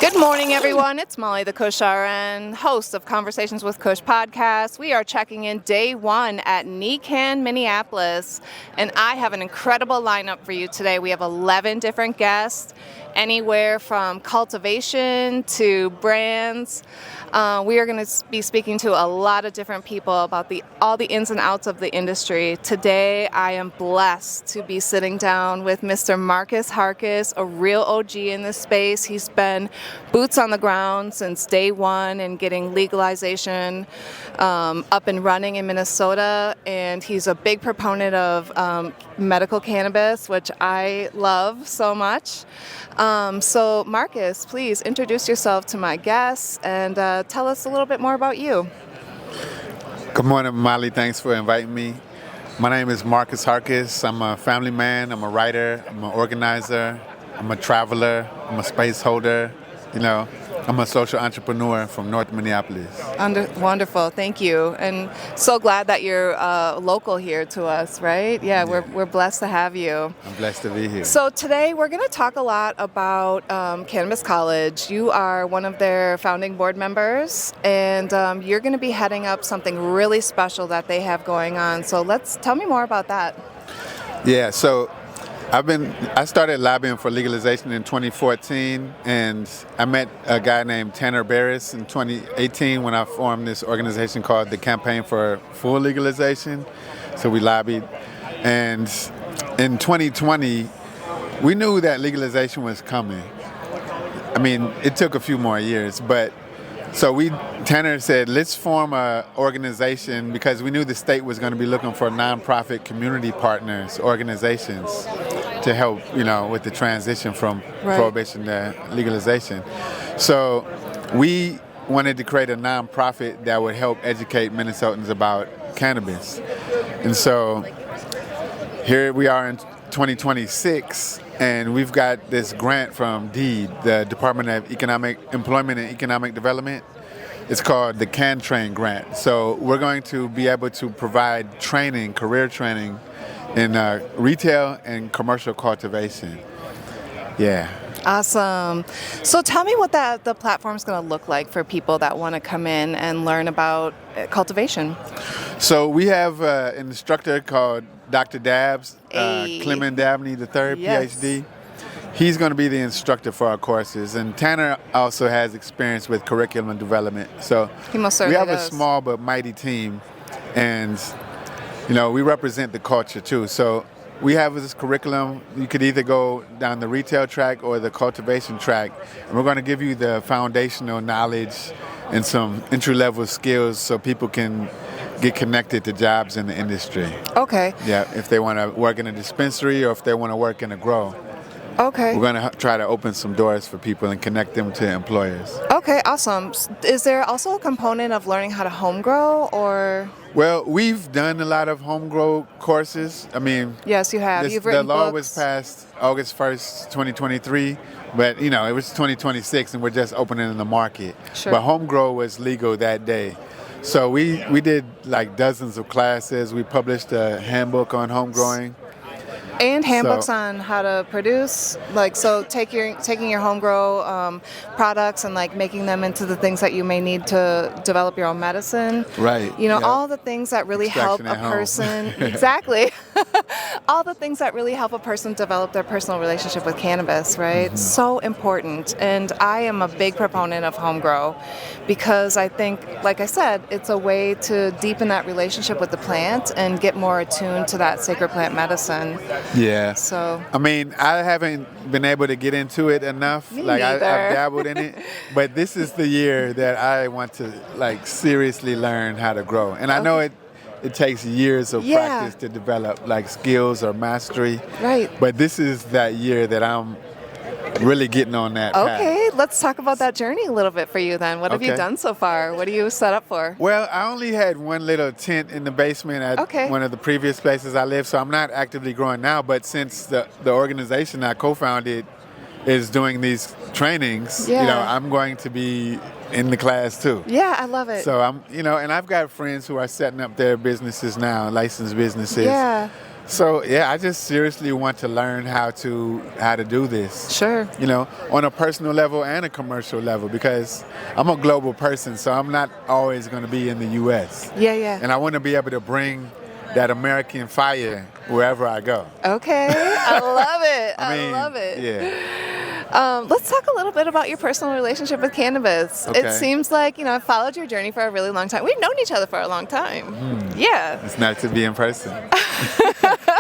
Good morning, everyone. It's Molly, the Kush RN, host of Conversations with Kush podcast. We are checking in day one at NECANN Minneapolis, and I have an incredible lineup for you today. We have 11 different guests, anywhere from cultivation to brands. We are going to be speaking to a lot of different people about all the ins and outs of the industry. Today, I am blessed to be sitting down with Mr. Marcus Harcus, a real OG in this space. He's been boots on the ground since day one and getting legalization up and running in Minnesota, and he's a big proponent of medical cannabis, which I love so much. So Marcus, please introduce yourself to my guests and tell us a little bit more about you. Good morning, Molly. Thanks for inviting me. My name is Marcus Harcus. I'm a family man. I'm a writer. I'm an organizer. I'm a traveler. I'm a space holder. I'm a social entrepreneur from North Minneapolis. Wonderful, thank you, and so glad that you're local here to us, right? Yeah. We're blessed to have you. I'm blessed to be here. So today we're going to talk a lot about Cannabis College. You are one of their founding board members, and you're going to be heading up something really special that they have going on. So tell me more about that. Yeah, so I started lobbying for legalization in 2014, and I met a guy named Tanner Barris in 2018 when I formed this organization called the Campaign for Full Legalization. So we lobbied, and in 2020, we knew that legalization was coming. I mean, it took a few more years, but Tanner said, let's form an organization, because we knew the state was going to be looking for nonprofit community partners, organizations, to help, with the transition from prohibition to legalization. So we wanted to create a nonprofit that would help educate Minnesotans about cannabis. And so here we are in 2026, and we've got this grant from DEED, the Department of Employment and Economic Development. It's called the CanTrain grant. So we're going to be able to provide training, career training, in retail and commercial cultivation. Yeah. Awesome. So tell me what the platform is going to look like for people that want to come in and learn about cultivation. So we have an instructor called Dr. Dabbs, Clement Dabney III, Yes. PhD. He's going to be the instructor for our courses, and Tanner also has experience with curriculum development. So He most we certainly have does. a small but mighty team, and we represent the culture too. So we have this curriculum. You could either go down the retail track or the cultivation track, and we're going to give you the foundational knowledge and some entry-level skills so people can get connected to jobs in the industry. Okay. Yeah, if they want to work in a dispensary or if they want to work in a grow. Okay. We're going to try to open some doors for people and connect them to employers. Okay, awesome. Is there also a component of learning how to home grow, or? Well, we've done a lot of home grow courses. I mean, Yes, you have. You've written the law books. was passed August 1st, 2023, but it was 2026 and we're just opening the market. Sure. But home grow was legal that day. So we did like dozens of classes. We published a handbook on home growing. And handbooks on how to produce, taking your home grow products and making them into the things that you may need to develop your own medicine. Right. All the things that really help Extraction a at home. person. Exactly. All the things that really help a person develop their personal relationship with cannabis, right? Mm-hmm. So important. And I am a big proponent of home grow because I think, like I said, it's a way to deepen that relationship with the plant and get more attuned to that sacred plant medicine. Yeah. So, I mean, I haven't been able to get into it enough. Me I've neither. dabbled in it, but this is the year that I want to seriously learn how to grow. And I know it takes years of practice to develop skills or mastery. Right. But this is that year that I'm really getting on that path. Okay, let's talk about that journey a little bit for you then. What have you Okay. done so far? What are you set up for? Well, I only had one little tent in the basement at one of the previous places I lived, so I'm not actively growing now. But since the organization I co-founded is doing these trainings, I'm going to be in the class too. Yeah, I love it. So I'm, and I've got friends who are setting up their businesses now, licensed businesses. Yeah. So yeah, I just seriously want to learn how to do this. Sure. You know, on a personal level and a commercial level, because I'm a global person, so I'm not always going to be in the U.S. Yeah, yeah. And I want to be able to bring that American fire wherever I go. Okay, I love it. I love it. Yeah. Let's talk a little bit about your personal relationship with cannabis. Okay. It seems like, I've followed your journey for a really long time. We've known each other for a long time. Yeah. It's nice to be in person.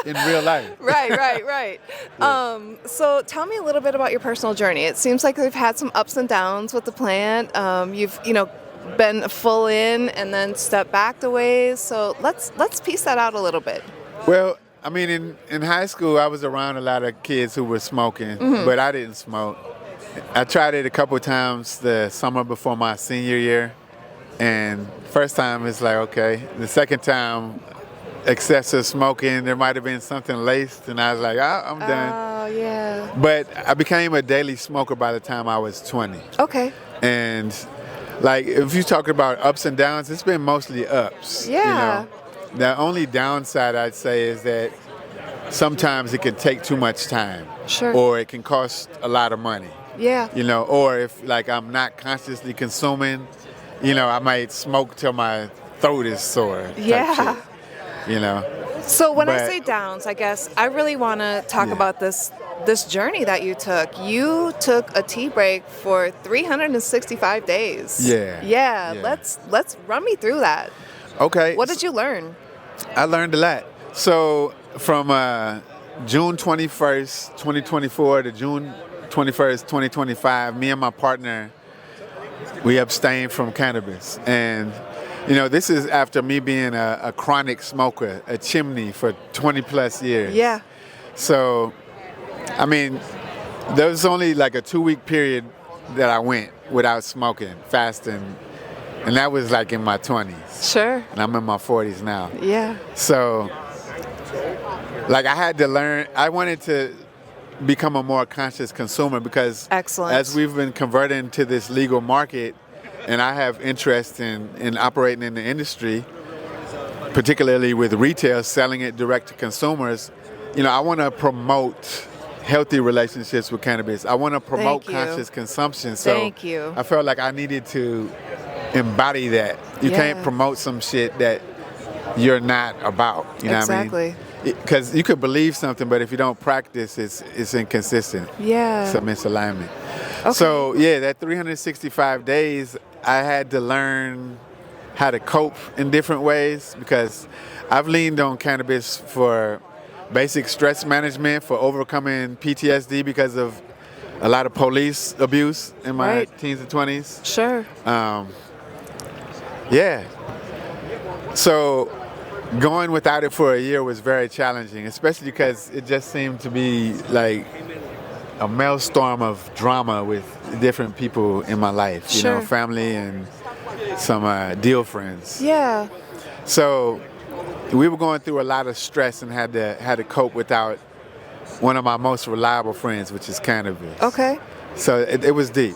In real life. Right. Yeah. So tell me a little bit about your personal journey. It seems like we've had some ups and downs with the plant. You've, been full in and then stepped back a ways. So let's piece that out a little bit. Well, I mean, in high school, I was around a lot of kids who were smoking, but I didn't smoke. I tried it a couple of times the summer before my senior year, and first time it's like, okay. The second time, excessive smoking, there might have been something laced, and I was like, I'm done. Oh, yeah. But I became a daily smoker by the time I was 20. Okay. And like, if you talk about ups and downs, it's been mostly ups. Yeah. The only downside I'd say is that sometimes it can take too much time. Sure. Or it can cost a lot of money. Yeah. Or if like I'm not consciously consuming, I might smoke till my throat is sore. Type Yeah. shit, So when I But- say downs, I guess I really want to talk Yeah. about this journey that you took. You took a tea break for 365 days. Yeah. Yeah. Yeah. Let's run me through that. Okay. What did you learn? I learned a lot. So from June 21st, 2024 to June 21st, 2025, me and my partner, we abstained from cannabis. And, this is after me being a chronic smoker, a chimney for 20 plus years. Yeah. So, I mean, there was only like a 2-week period that I went without smoking, fasting. And that was like in my 20s. Sure. And I'm in my 40s now. Yeah. So, like, I had to learn, I wanted to become a more conscious consumer because Excellent. as we've been converting to this legal market, and I have interest in operating in the industry, particularly with retail, selling it direct to consumers, I want to promote healthy relationships with cannabis. I want to promote Thank you. conscious consumption. So Thank you. I felt like I needed to embody that. You Yeah. can't promote some shit that you're not about. You know Exactly. what I mean? Because you could believe something, but if you don't practice, it's inconsistent. Yeah. It's a misalignment. Okay. So yeah, that 365 days, I had to learn how to cope in different ways because I've leaned on cannabis for basic stress management, for overcoming PTSD because of a lot of police abuse in my Right. teens and 20s. Sure. Yeah. So going without it for a year was very challenging, especially because it just seemed to be like a maelstrom of drama with different people in my life, Sure. family and some deal friends. Yeah. So we were going through a lot of stress and had to cope without one of my most reliable friends, which is cannabis. Okay. So it was deep.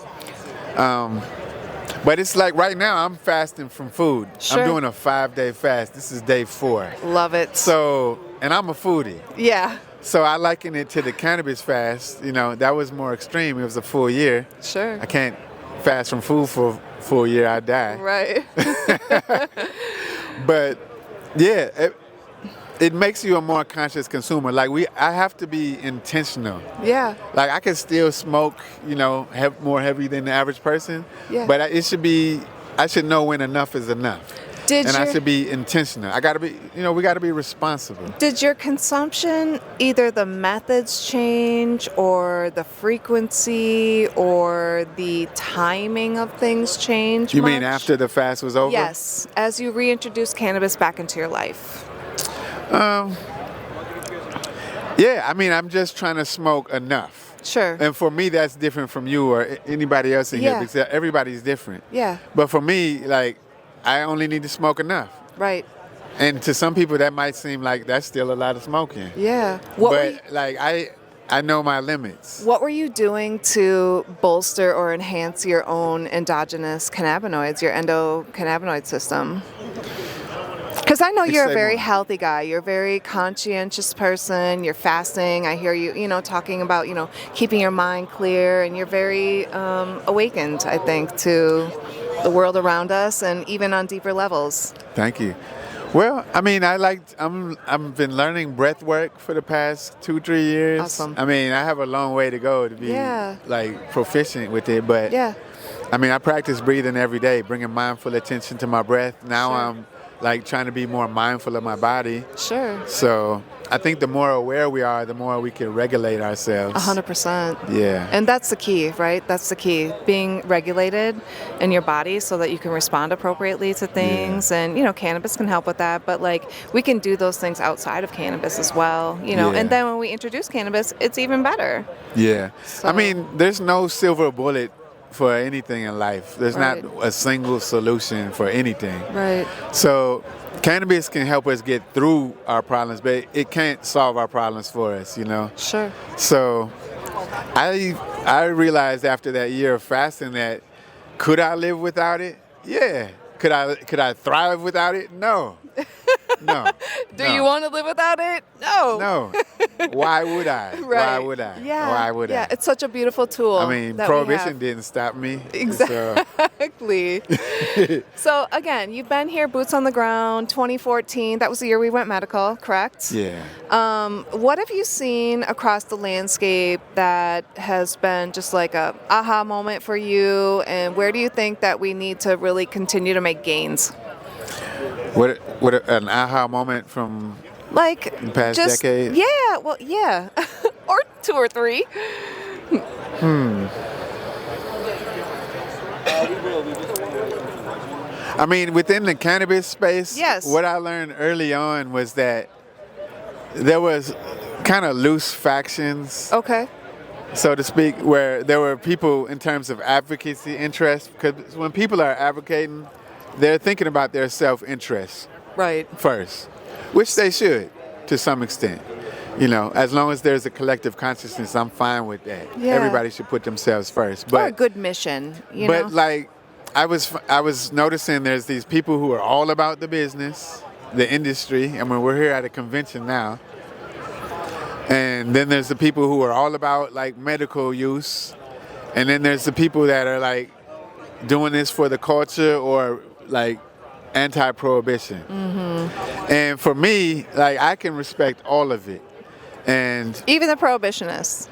But it's like right now I'm fasting from food. Sure. I'm doing a 5-day fast. This is day 4. Love it. So, and I'm a foodie. Yeah. So I liken it to the cannabis fast. That was more extreme. It was a full year. Sure. I can't fast from food for a full year. I die. Right. But yeah, it makes you a more conscious consumer. Like I have to be intentional. Yeah. Like I can still smoke, more heavy than the average person. Yeah. But I should know when enough is enough. I should be intentional. I got to be, we got to be responsible. Did your consumption, either the methods change or the frequency or the timing of things change You much? mean after the fast was over? Yes, as you reintroduce cannabis back into your life. Yeah, I mean, I'm just trying to smoke enough. Sure. And for me, that's different from you or anybody else in here Yeah. because everybody's different. Yeah. But for me, like, I only need to smoke enough. Right. And to some people, that might seem like that's still a lot of smoking. Yeah. Like, I know my limits. What were you doing to bolster or enhance your own endogenous cannabinoids, your endocannabinoid system? Because I know you're a Say very more. healthy guy. You're a very conscientious person. You're fasting. I hear you, talking about, keeping your mind clear, and you're very awakened, I think, to the world around us, and even on deeper levels. Thank you. Well, I mean, I've been learning breath work for the past 2-3 years. Awesome. I mean, I have a long way to go to be Yeah. like proficient with it, but Yeah. I mean, I practice breathing every day, bringing mindful attention to my breath. Now Sure. I'm like trying to be more mindful of my body. Sure. So I think the more aware we are, the more we can regulate ourselves. 100%. Yeah. And that's the key, right? That's the key. Being regulated in your body so that you can respond appropriately to things. Yeah. And, cannabis can help with that. But, we can do those things outside of cannabis as well, Yeah. And then when we introduce cannabis, it's even better. Yeah. So- I mean, there's no silver bullet for anything in life. There's Right. not a single solution for anything. Right. So cannabis can help us get through our problems, but it can't solve our problems for us, Sure. So I realized after that year of fasting that could I live without it? Yeah. Could I thrive without it? No. No. Do No. you want to live without it? No. No. Why would I? Right. Why would I? Yeah. Why would yeah. I? It's such a beautiful tool. I mean, that we prohibition have. didn't stop me. Exactly. So again, you've been here, boots on the ground, 2014. That was the year we went medical, correct? Yeah. What have you seen across the landscape that has been just like a aha moment for you, and where do you think that we need to really continue to make gains? What an aha moment from Like the past just, decade? Yeah, well, yeah, or 2 or 3. I mean, within the cannabis space, Yes. what I learned early on was that there was kind of loose factions, Okay. so to speak, where there were people in terms of advocacy interests, because when people are advocating, they're thinking about their self-interest Right. first, which they should to some extent. As long as there's a collective consciousness, I'm fine with that. Yeah. Everybody should put themselves first. Or a good mission, But like, I was noticing there's these people who are all about the business, the industry. I mean, we're here at a convention now. And then there's the people who are all about like medical use. And then there's the people that are like doing this for the culture or like anti-prohibition. Mm-hmm. And for me, like, I can respect all of it. And Even the prohibitionists.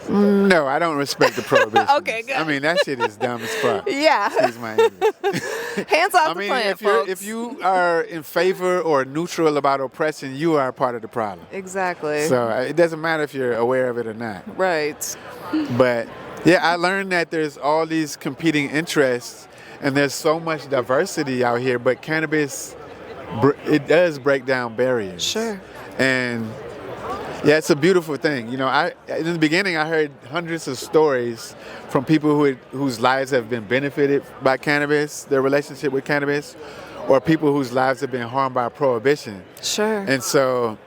no, I don't respect the prohibition. Okay, good. I mean, that shit is dumb as fuck. Yeah. Excuse my English. Hands off I the mean, plant, if folks. you are in favor or neutral about oppression, you are part of the problem. Exactly. So it doesn't matter if you're aware of it or not. Right. But yeah, I learned that there's all these competing interests, and there's so much diversity out here. But cannabis, it does break down barriers. Sure. And yeah, it's a beautiful thing. In the beginning, I heard hundreds of stories from people whose lives have been benefited by cannabis, their relationship with cannabis, or people whose lives have been harmed by prohibition. Sure. And so,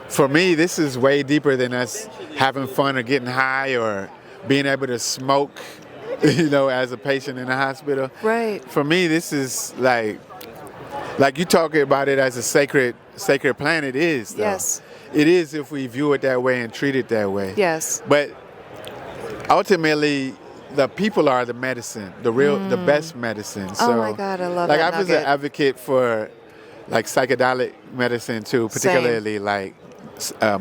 for me, this is way deeper than us having fun or getting high or being able to smoke, as a patient in the hospital. Right. For me, this is like you talk about it as a sacred plant. It is, though. Yes. It is if we view it that way and treat it that way. Yes. But ultimately, the people are the medicine, the best medicine. So, Oh my God, I love like, that I was an nugget. advocate for like psychedelic medicine too, particularly like sacred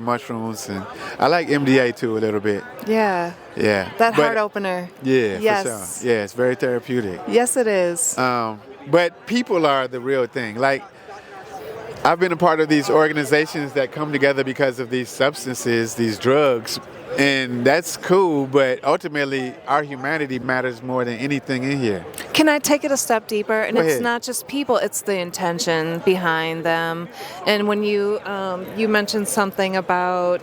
mushrooms, and I like MDA too a little bit. Yeah. Yeah. That But- heart opener. Yeah, Yes. for sure. Yeah, it's very therapeutic. Yes, it is. But people are the real thing. Like, I've been a part of these organizations that come together because of these substances, these drugs, and that's cool, but ultimately our humanity matters more than anything in here. Can I take it a step deeper? And Go it's ahead. not just people; it's the intention behind them. And when you mentioned something about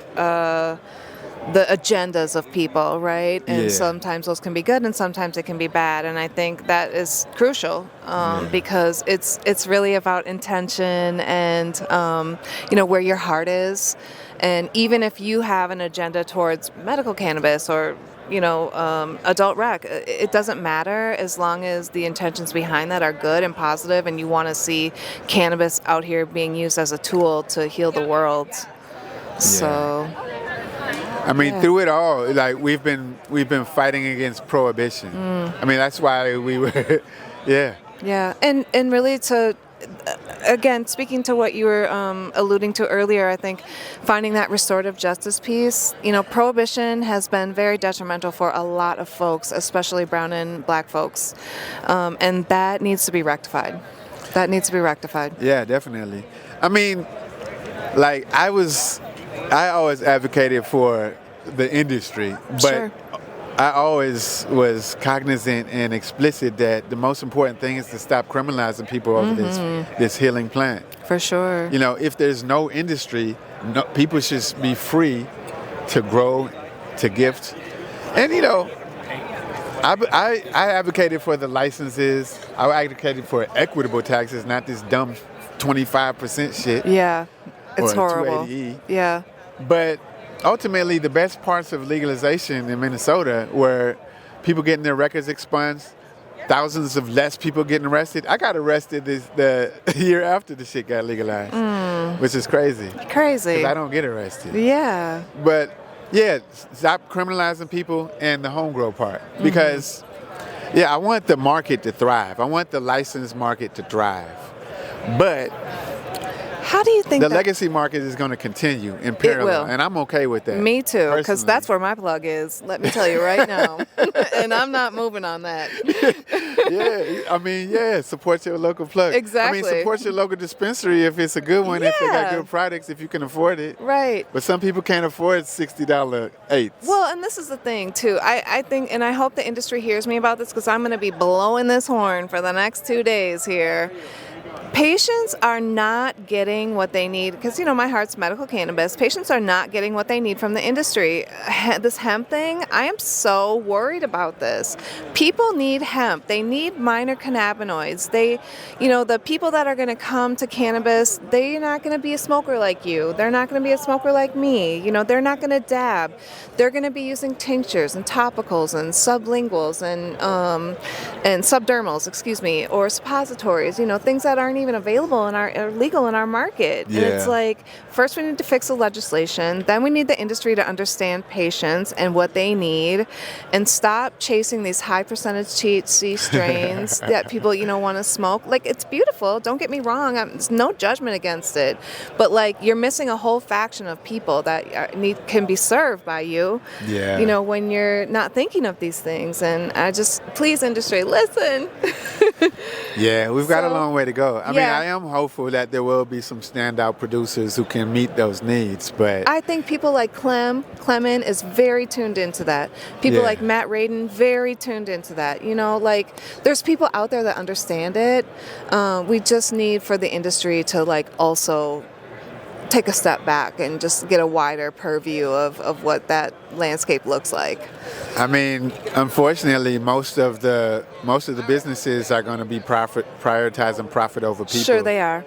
the agendas of people, right? And Yeah. sometimes those can be good, and sometimes it can be bad. And I think that is crucial because it's really about intention and where your heart is. And even if you have an agenda towards medical cannabis or adult rec, it doesn't matter as long as the intentions behind that are good and positive, and you want to see cannabis out here being used as a tool to heal the world. So. I mean, Yeah. through it all, like we've been fighting against prohibition. I mean, that's why we were, yeah. Yeah, and really to, again, speaking to what you were alluding to earlier, I think finding that restorative justice piece, prohibition has been very detrimental for a lot of folks, especially brown and black folks, and that needs to be rectified. That needs to be rectified. Yeah, definitely. I mean, like I always advocated for the industry, but Sure. I always was cognizant and explicit that the most important thing is to stop criminalizing people over this healing plant. For sure. If there's no industry, people should be free to grow, to gift. And I advocated for the licenses. I advocated for equitable taxes, not this dumb 25% shit. Yeah, it's or horrible. 280E. Yeah. But ultimately, the best parts of legalization in Minnesota were people getting their records expunged, thousands of less people getting arrested. I got arrested the year after the shit got legalized, which is crazy. Crazy. 'Cause I don't get arrested. Yeah. But yeah, stop criminalizing people and the home grow part. Because, I want the market to thrive. I want the licensed market to thrive. But How do you think the that? legacy market is going to continue in parallel, will. and I'm okay with that. Me too, because personally. that's where my plug is. Let me tell you right now, and I'm not moving on that. Support your local plug. Exactly. I mean, support your local dispensary if it's a good one, if they got Yeah. good products, if you can afford it. Right. But some people can't afford $60 eighths. Well, and this is the thing too. I think, and I hope the industry hears me about this because I'm going to be blowing this horn for the next 2 days here. Patients are not getting what they need because, my heart's medical cannabis. Patients are not getting what they need from the industry. This hemp thing, I am so worried about this. People need hemp. They need minor cannabinoids. The people that are going to come to cannabis, they're not going to be a smoker like you. They're not going to be a smoker like me. They're not going to dab. They're going to be using tinctures and topicals and sublinguals and subdermals, or suppositories, things that aren't even available are legal in our market. And it's like, first we need to fix the legislation, then we need the industry to understand patients and what they need, and stop chasing these high percentage THC strains that people, want to smoke. Like, it's beautiful, don't get me wrong, there's no judgment against it, but like, you're missing a whole faction of people that can be served by you, when you're not thinking of these things. And please, industry, listen. Yeah, we've got a long way to go. I mean, Yeah. I am hopeful that there will be some standout producers who can meet those needs, but I think people like Clemen is very tuned into that. People like Matt Radin, very tuned into that. There's people out there that understand it. We just need for the industry to also take a step back and just get a wider purview of what that landscape looks like. I mean, unfortunately, most of the businesses are going to be prioritizing profit over people. Sure, they are.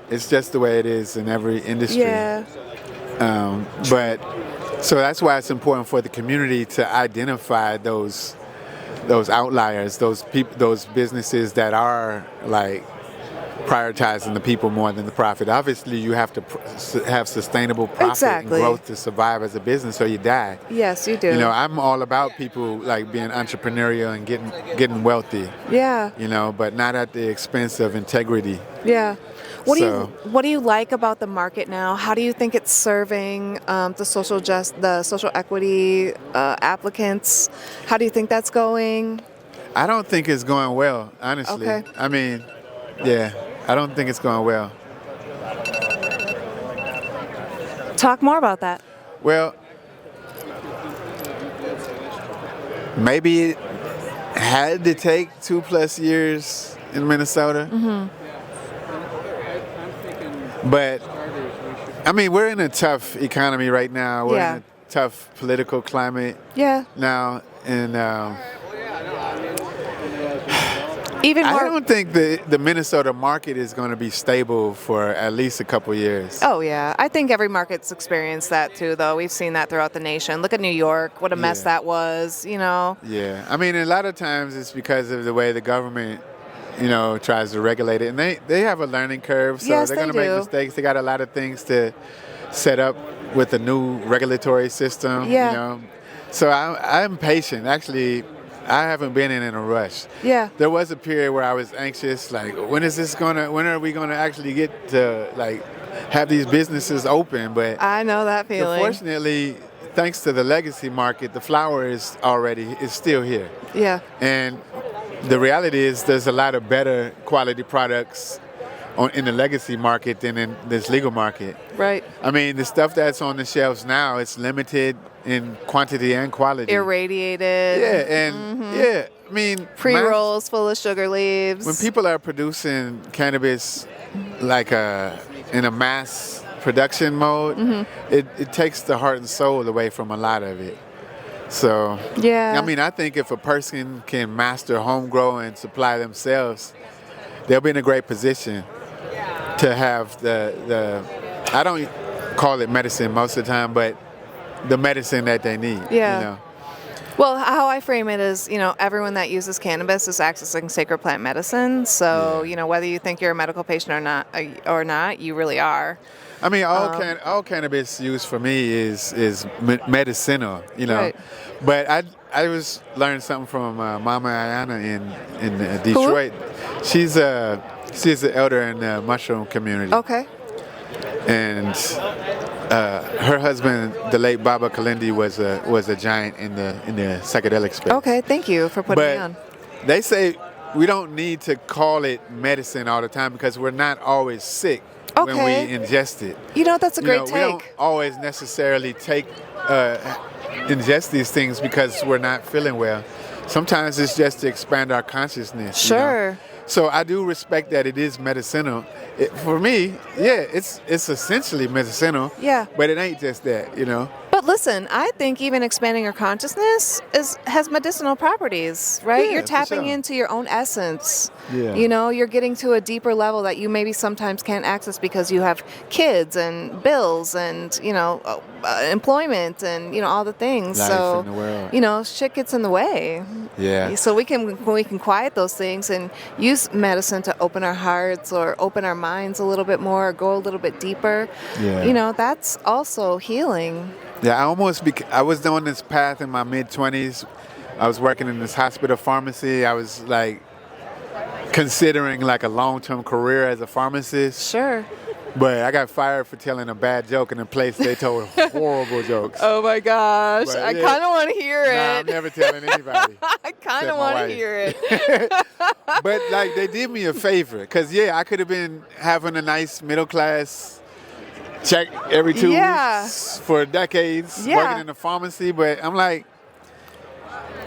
It's just the way it is in every industry. Yeah. But so that's why it's important for the community to identify those outliers, those businesses that are like prioritizing the people more than the profit. Obviously, you have to have sustainable profit and growth to survive as a business, or you die. Yes, you do. I'm all about people like being entrepreneurial and getting wealthy. Yeah. But not at the expense of integrity. Yeah. What do you like about the market now? How do you think it's serving the social equity applicants? How do you think that's going? I don't think it's going well, honestly. Okay. I mean, I don't think it's going well. Talk more about that. Well, maybe it had to take 2+ years in Minnesota. But I mean, we're in a tough economy right now. We're in tough political climate Yeah. now, and Even I more. don't think the Minnesota market is going to be stable for at least a couple years. Oh, yeah. I think every market's experienced that too, though. We've seen that throughout the nation. Look at New York, what a mess Yeah. that was, you know? Yeah, I mean, a lot of times it's because of the way the government, tries to regulate it, and they have a learning curve, so Yes, they're they going to make do. mistakes. They got a lot of things to set up with the new regulatory system. Yeah. So I'm patient. Actually, I haven't been in a rush. Yeah. There was a period where I was anxious, like, when are we gonna actually get to have these businesses open? But I know that feeling. fortunately, thanks to the legacy market, the flower is still here. Yeah. And the reality is there's a lot of better quality products in the legacy market than in this legal market. Right. I mean, the stuff that's on the shelves now, it's limited in quantity and quality. Irradiated. Yeah, and I mean, Pre-rolls full of sugar leaves. when people are producing cannabis in a mass production mode, it takes the heart and soul away from a lot of it. So, Yeah. I mean, I think if a person can master home grow and supply themselves, they'll be in a great position to have I don't call it medicine most of the time, but the medicine that they need. Yeah. Well, how I frame it is, everyone that uses cannabis is accessing sacred plant medicine. So, whether you think you're a medical patient or not, you really are. I mean, all cannabis use for me is medicinal, Right. But I was learning something from Mama Ayana in Detroit. She's an elder in the mushroom community. Okay. And her husband, the late Baba Kalindi, was a giant in the psychedelic space. Okay, thank you for putting me on. They say we don't need to call it medicine all the time because we're not always sick when Okay. we ingest it. That's a great We don't take. always necessarily ingest these things because we're not feeling well. Sometimes it's just to expand our consciousness. Sure. So I do respect that it is medicinal. For me, it's essentially medicinal. Yeah. But it ain't just that, But listen, I think even expanding your consciousness has medicinal properties, right? Yeah, You're for tapping sure. into your own essence. Yeah. You're getting to a deeper level that you maybe sometimes can't access because you have kids and bills and, employment and, all the things. Life so, in the world. Shit gets in the way. Yeah. So we can quiet those things and use medicine to open our hearts or open our minds a little bit more or go a little bit deeper. Yeah. That's also healing. Yeah, I was doing this path in my mid-20s. I was working in this hospital pharmacy. I was considering a long-term career as a pharmacist. Sure. But I got fired for telling a bad joke in a place they told horrible jokes. Oh my gosh. But, I yeah. kind of want to hear it. Nah, I'm never telling anybody. I kind except of my want to wife. hear it. But they did me a favor. Because, I could have been having a nice middle class check every 2 weeks for decades working in a pharmacy. But I'm like,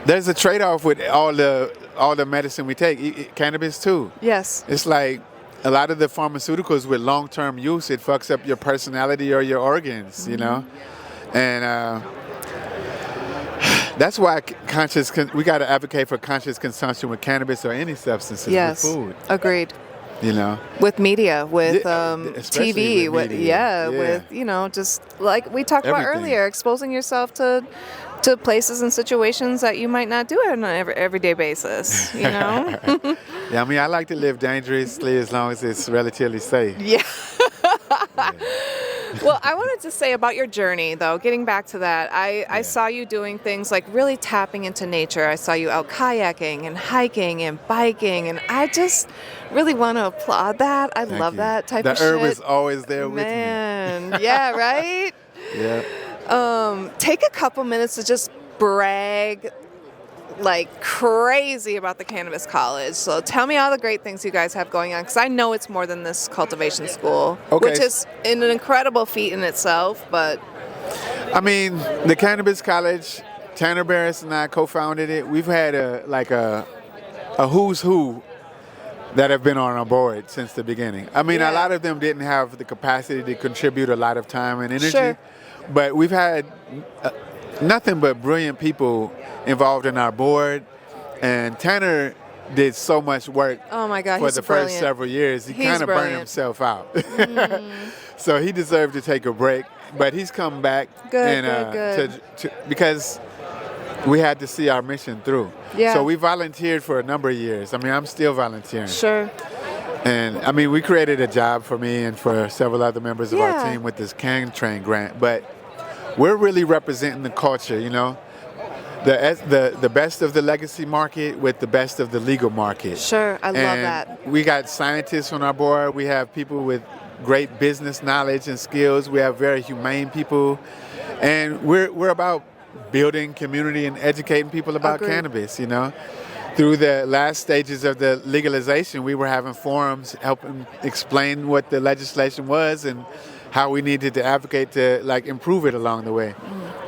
there's a trade-off with all the medicine we take. Cannabis too. Yes. It's like a lot of the pharmaceuticals with long-term use, it fucks up your personality or your organs, And that's why we got to advocate for conscious consumption with cannabis or any substances Yes. with food. Agreed. With media, with especially TV, with media. with just like we talked about Everything. earlier, exposing yourself to places and situations that you might not do on an everyday basis. Yeah, I mean, I like to live dangerously as long as it's relatively safe. Yeah. Well, I wanted to say about your journey, though, getting back to that, I saw you doing things like really tapping into nature. I saw you out kayaking and hiking and biking, and I just really want to applaud that. I love you. that type of The shit. herb is always there with me. Man, yeah, right? Yeah. Take a couple minutes to just brag like crazy about the Cannabis College. So tell me all the great things you guys have going on, because I know it's more than this cultivation school, which is an incredible feat in itself. But I mean, the Cannabis College, Tanner Barris and I co-founded it. We've had a who's who that have been on our board since the beginning. I mean, a lot of them didn't have the capacity to contribute a lot of time and energy. Sure. but we've had nothing but brilliant people involved in our board, and Tanner did so much work Oh my God, for he's the brilliant. first several years. He He's kind of burned brilliant. himself out. So he deserved to take a break, but he's come back Good, and good. because we had to see our mission through. Yeah. So we volunteered for a number of years. I mean, I'm still volunteering. Sure. And I mean, we created a job for me and for several other members of Yeah. our team with this CanTrain grant, but we're really representing the culture, you know, the best of the legacy market with the best of the legal market. Sure, I love And that. we got scientists on our board. We have people with great business knowledge and skills. We have very humane people, and we're about building community and educating people about Agreed. cannabis, you know. Through the last stages of the legalization, we were having forums helping explain what the legislation was and how we needed to advocate to like improve it along the way.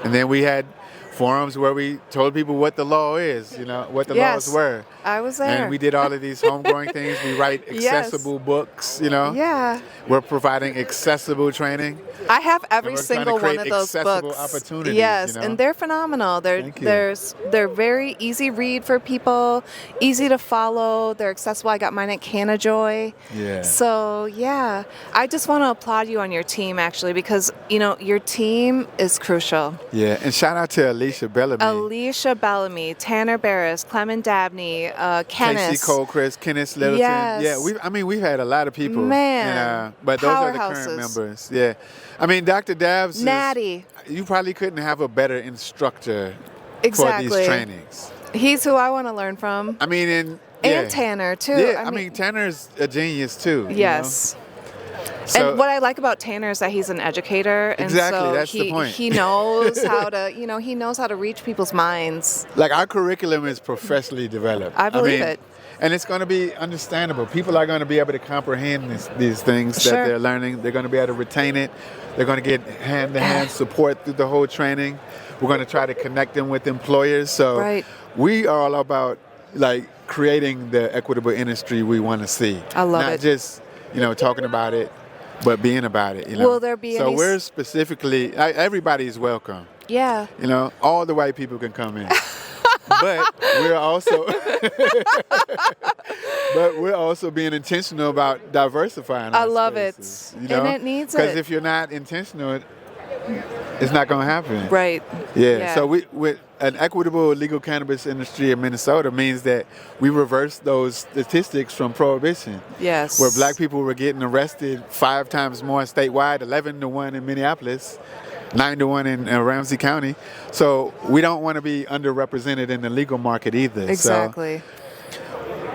And then we had forums where we told people what the law is, you know, what the Yes. laws were. I was there. And we did all of these homegrowing things. We write accessible books, you know. Yeah. We're providing accessible training. I have every we're trying to single one create of those accessible books. opportunities, Yes, you know? and they're phenomenal. Thank you. They're very easy read for people, easy to follow. They're accessible. I got mine at Cannajoy. Yeah. So yeah, I just want to applaud you on your team actually because you know your team is crucial. Yeah, and shout out to Alicia Bellamy. Alicia Bellamy, Tanner Barris, Clement Dabney, Kenneth. Casey Colchrist, Kenneth Littleton. Yes. Yeah, we've had a lot of people. Man, and, but those are the current powerhouses. members. Yeah. I mean, Dr. Dabs is- Natty. you probably couldn't have a better instructor for Exactly. these trainings. He's who I want to learn from. I mean, and Tanner too. Yeah, I mean, Tanner's a genius too. you Yes. know? So, And what I like about Tanner is that he's an educator, and Exactly, so that's the point. he knows how to, he knows how to reach people's minds. like our curriculum is professionally developed. I believe mean, it. And it's going to be understandable. People are going to be able to comprehend these things Sure. that they're learning. They're going to be able to retain it. They're going to get hand-to-hand support through the whole training. We're going to try to connect them with employers. So Right. we are all about like creating the equitable industry we want to see. I love Not it. just talking about it, but being about it. You know? Will there be So any we're specifically everybody is welcome. Yeah. All the white people can come in. But we're also being intentional about diversifying I our love spaces, it. And it needs Because it. if you're not intentional, it's not going to happen. Right. Yeah. So with an equitable legal cannabis industry in Minnesota means that we reverse those statistics from prohibition. Yes. Where black people were getting arrested 5 times more statewide, 11-1 in Minneapolis, 9-1 in Ramsey County. So we don't want to be underrepresented in the legal market either. Exactly. So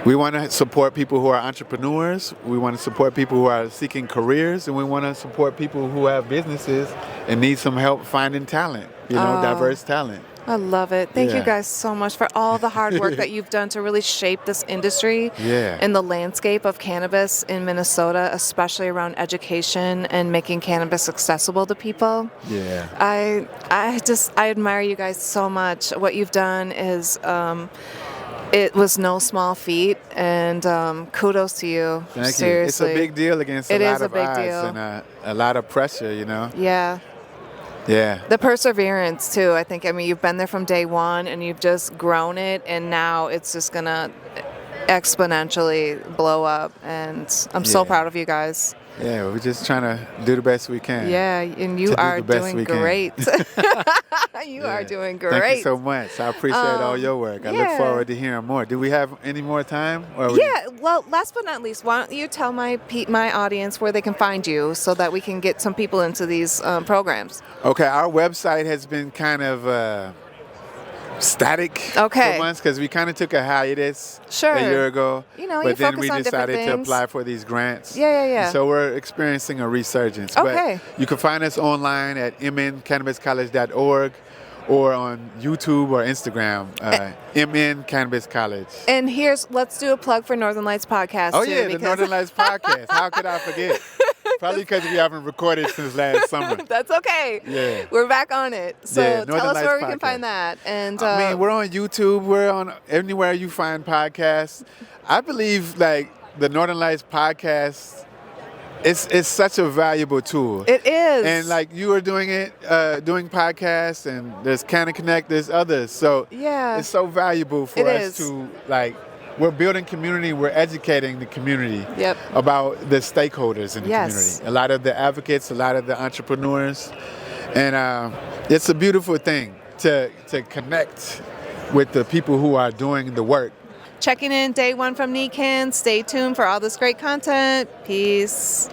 we want to support people who are entrepreneurs. We want to support people who are seeking careers, and we want to support people who have businesses and need some help finding talent, diverse talent. I love it. Thank you Yeah. guys so much for all the hard work that you've done to really shape this industry Yeah. and the landscape of cannabis in Minnesota, especially around education and making cannabis accessible to people. Yeah. I admire you guys so much. What you've done is it was no small feat, and kudos to you. Thank Seriously. you. It's a big deal against It a is lot a of big odds deal. and a lot of pressure, Yeah. Yeah. The perseverance too. I think. I mean, you've been there from day one, and you've just grown it, and now it's just gonna exponentially blow up. And I'm so Yeah. proud of you guys. Yeah, we're just trying to do the best we can. Yeah, and you To do are the best doing we can. great. You are doing great. Thank you so much. I appreciate all your work. I look yeah. forward to hearing more. Do we have any more time? Or we- Yeah, well, last but not least, why don't you tell my audience where they can find you so that we can get some people into these programs? Okay, our website has been kind of static Okay. for months because we kind of took a hiatus Sure. a year ago. You but then focus we on different decided to things. apply for these grants. Yeah. So we're experiencing a resurgence. Okay. But you can find us online at mncannabiscollege.org or on YouTube or Instagram, MN Cannabis College. And let's do a plug for Northern Lights Podcast. Oh too, yeah, the because- Northern Lights podcast. How could I forget? Probably because we haven't recorded since last summer. That's okay. Yeah. We're back on it. So Yeah, tell Northern us Lights where we can Podcast. find that. And I mean, we're on YouTube. We're on anywhere you find podcasts. I believe like the Northern Lights podcast it's such a valuable tool. It is. And like you are doing it, doing podcasts, and there's Canna Connect, there's others. So Yeah. it's so valuable for It us is. to like. We're building community. We're educating the community Yep. about the stakeholders in the Yes. community. A lot of the advocates, a lot of the entrepreneurs, and it's a beautiful thing to connect with the people who are doing the work. Checking in day one from NECANN. Stay tuned for all this great content. Peace.